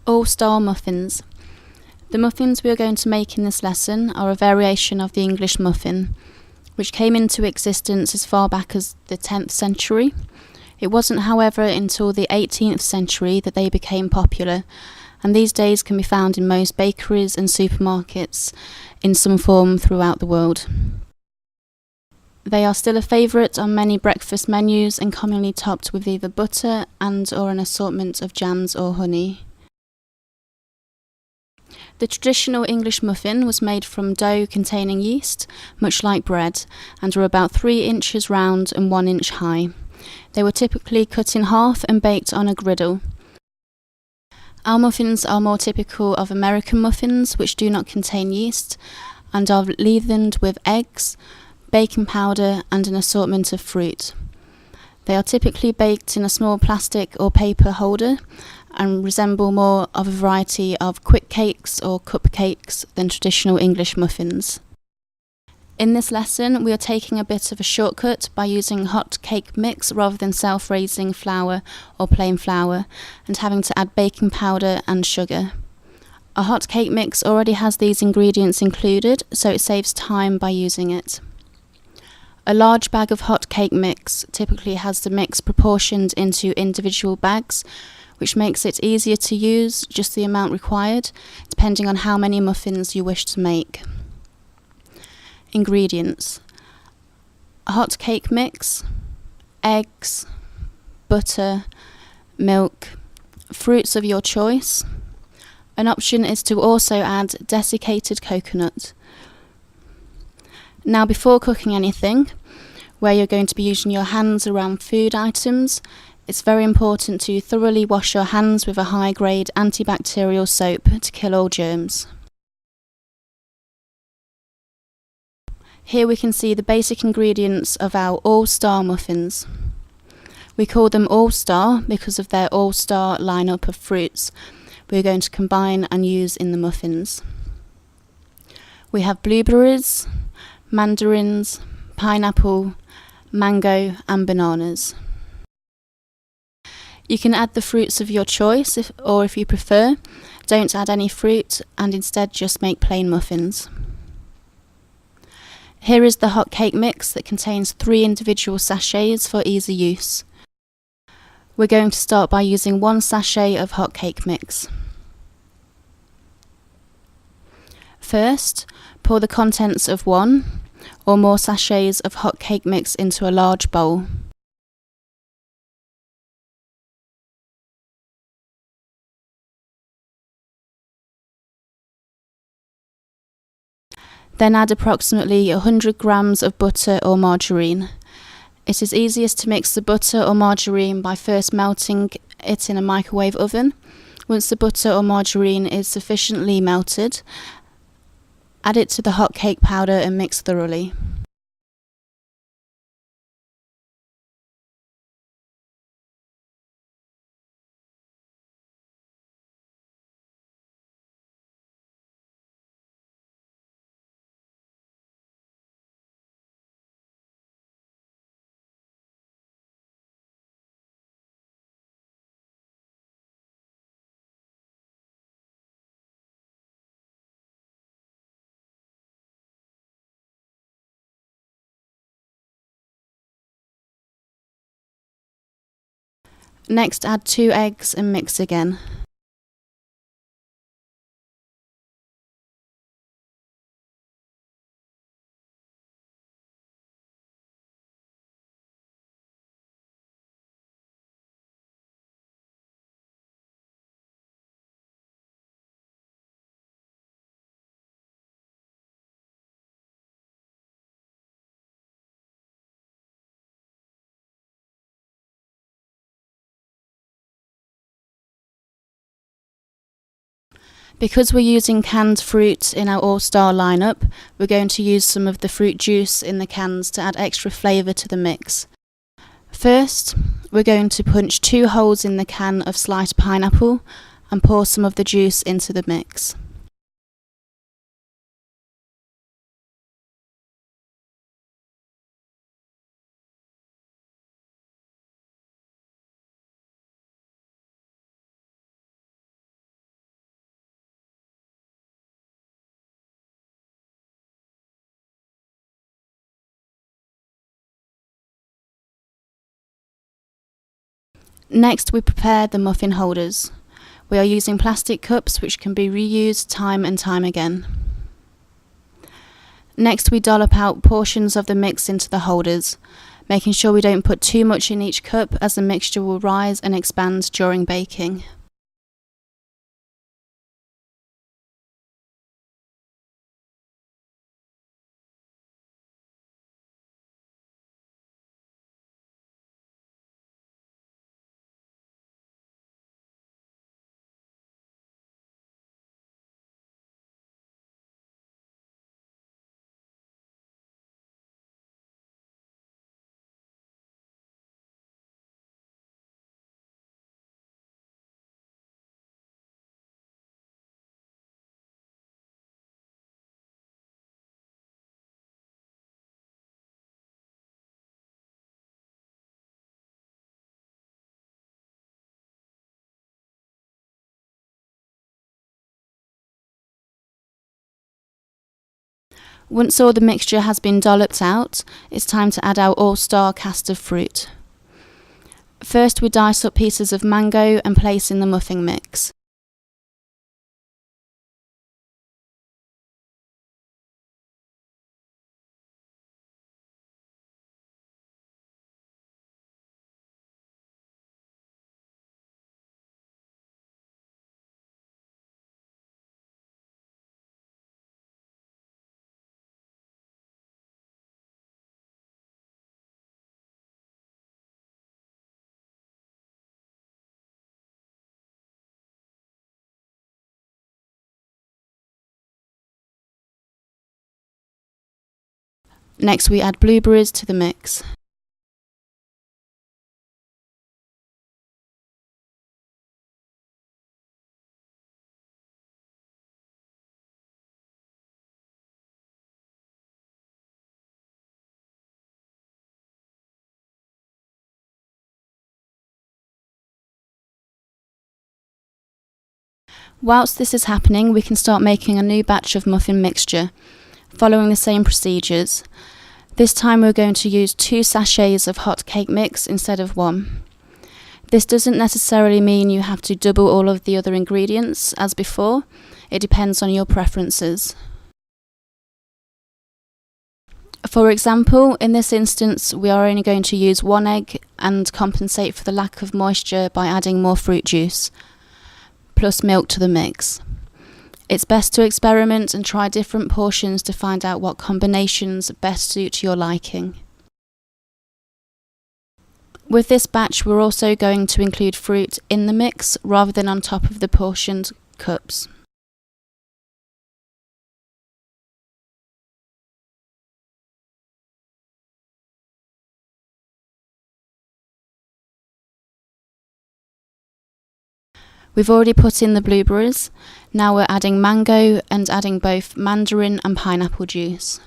All-Star Muffins. The muffins we are going to make in this lesson are a variation of the English muffin, which came into existence as far back as the 10th century. It wasn't, however, until the 18th century that they became popular, and these days can be found in most bakeries and supermarkets in some form throughout the world. They are still a favourite on many breakfast menus and commonly topped with either butter or an assortment of jams or honey. The traditional English muffin was made from dough containing yeast, much like bread, and were about 3 inches round and 1 inch high. They were typically cut in half and baked on a griddle. Our muffins are more typical of American muffins, which do not contain yeast, and are leavened with eggs, baking powder and an assortment of fruit. They are typically baked in a small plastic or paper holder and resemble more of a variety of quick cakes or cupcakes than traditional English muffins. In this lesson, we are taking a bit of a shortcut by using hot cake mix rather than self-raising flour or plain flour and having to add baking powder and sugar. A hot cake mix already has these ingredients included, so it saves time by using it. A large bag of hot cake mix typically has the mix proportioned into individual bags, which makes it easier to use just the amount required, depending on how many muffins you wish to make. Ingredients: a hot cake mix, eggs, butter, milk, fruits of your choice. An option is to also add desiccated coconut. Now, before cooking anything, where you're going to be using your hands around food items, it's very important to thoroughly wash your hands with a high-grade antibacterial soap to kill all germs. Here we can see the basic ingredients of our all-star muffins. We call them all-star because of their all-star lineup of fruits we're going to combine and use in the muffins. We have blueberries, mandarins, pineapple, mango and bananas. You can add the fruits of your choice, or if you prefer, don't add any fruit and instead just make plain muffins. Here is the hot cake mix that contains 3 individual sachets for easy use. We're going to start by using 1 sachet of hot cake mix. First, pour the contents of 1 or more sachets of hot cake mix into a large bowl. Then add approximately 100 grams of butter or margarine. It is easiest to mix the butter or margarine by first melting it in a microwave oven. Once the butter or margarine is sufficiently melted, add it to the hot cake powder and mix thoroughly. Next, add 2 eggs and mix again. Because we're using canned fruit in our all-star lineup, we're going to use some of the fruit juice in the cans to add extra flavour to the mix. First, we're going to punch 2 holes in the can of sliced pineapple and pour some of the juice into the mix. Next, we prepare the muffin holders. We are using plastic cups which can be reused time and time again. Next, we dollop out portions of the mix into the holders, making sure we don't put too much in each cup as the mixture will rise and expand during baking. Once all the mixture has been dolloped out, it's time to add our all-star cast of fruit. First, we dice up pieces of mango and place in the muffin mix. Next, we add blueberries to the mix. Whilst this is happening, we can start making a new batch of muffin mixture, following the same procedures. This time we're going to use 2 sachets of hot cake mix instead of 1. This doesn't necessarily mean you have to double all of the other ingredients as before. It depends on your preferences. For example, in this instance, we are only going to use 1 egg and compensate for the lack of moisture by adding more fruit juice, plus milk to the mix. It's best to experiment and try different portions to find out what combinations best suit your liking. With this batch, we're also going to include fruit in the mix rather than on top of the portioned cups. We've already put in the blueberries. Now we're adding mango and adding both mandarin and pineapple juice.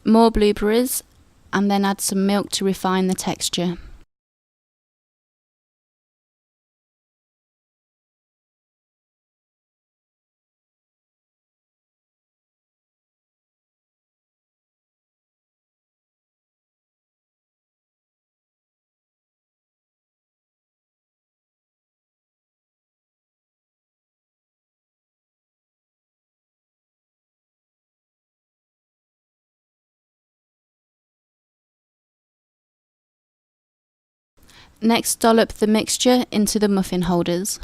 More blueberries, and then add some milk to refine the texture. Next, dollop the mixture into the muffin holders.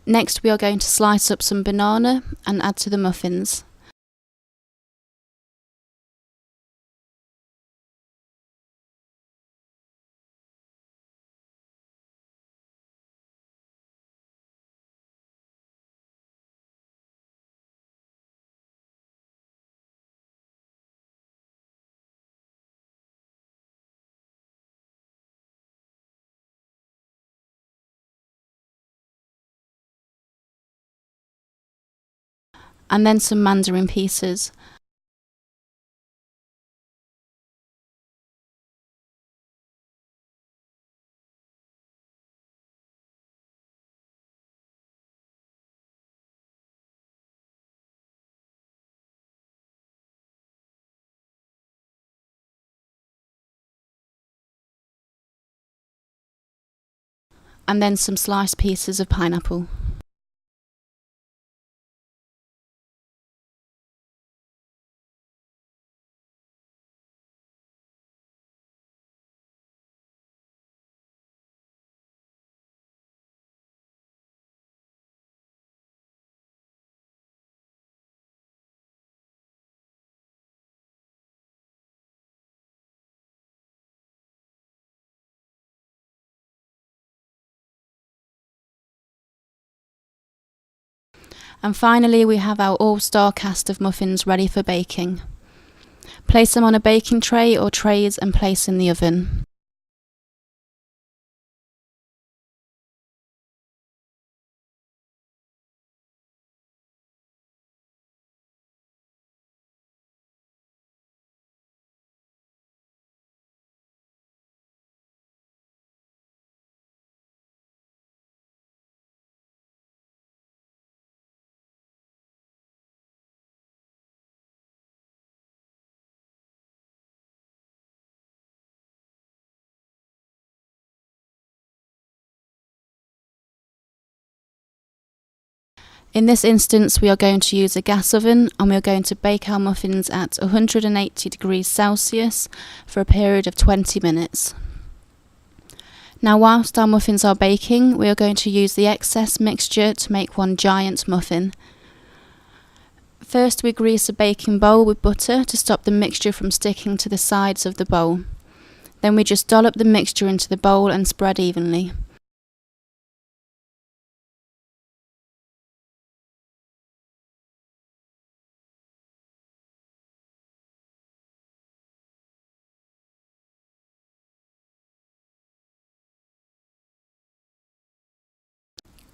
Next, we are going to slice up some banana and add to the muffins. and then some mandarin pieces. And then some sliced pieces of pineapple. And finally, we have our all-star cast of muffins ready for baking. Place them on a baking tray or trays and place in the oven. In this instance, we are going to use a gas oven and we are going to bake our muffins at 180 degrees Celsius for a period of 20 minutes. Now, whilst our muffins are baking, we are going to use the excess mixture to make one giant muffin. First, we grease a baking bowl with butter to stop the mixture from sticking to the sides of the bowl. Then we just dollop the mixture into the bowl and spread evenly.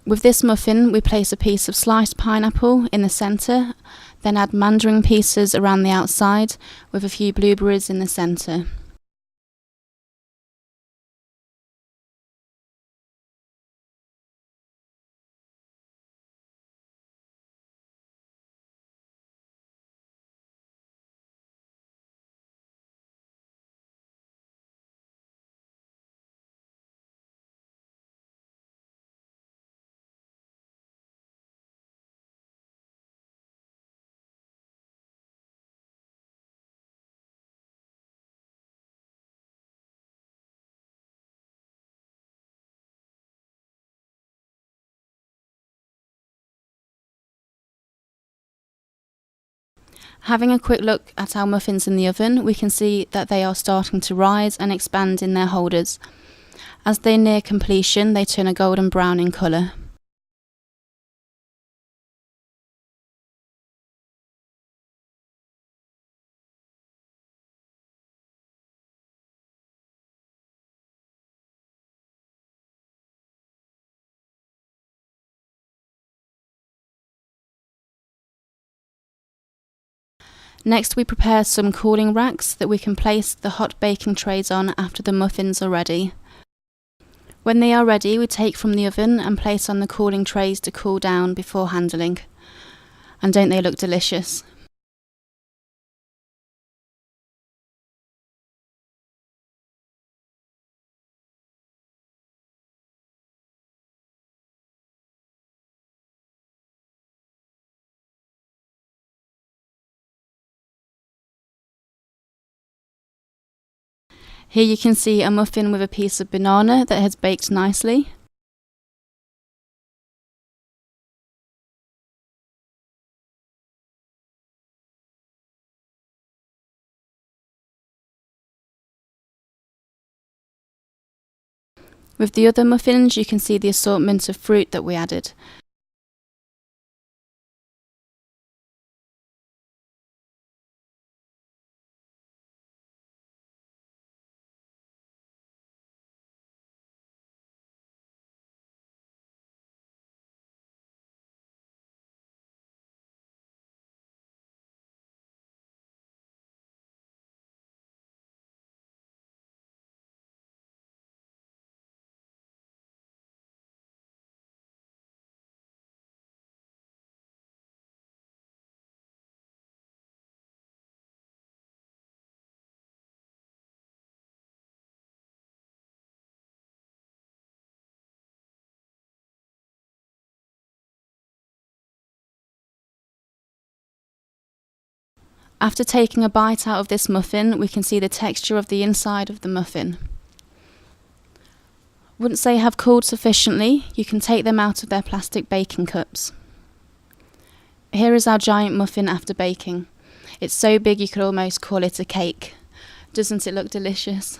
With this muffin, we place a piece of sliced pineapple in the centre, then add mandarin pieces around the outside with a few blueberries in the centre. Having a quick look at our muffins in the oven, we can see that they are starting to rise and expand in their holders. As they near completion, they turn a golden brown in colour. Next, we prepare some cooling racks that we can place the hot baking trays on after the muffins are ready. When they are ready, we take from the oven and place on the cooling trays to cool down before handling. And don't they look delicious? Here you can see a muffin with a piece of banana that has baked nicely. With the other muffins, you can see the assortment of fruit that we added. After taking a bite out of this muffin, we can see the texture of the inside of the muffin. Once they have cooled sufficiently, you can take them out of their plastic baking cups. Here is our giant muffin after baking. It's so big you could almost call it a cake. Doesn't it look delicious?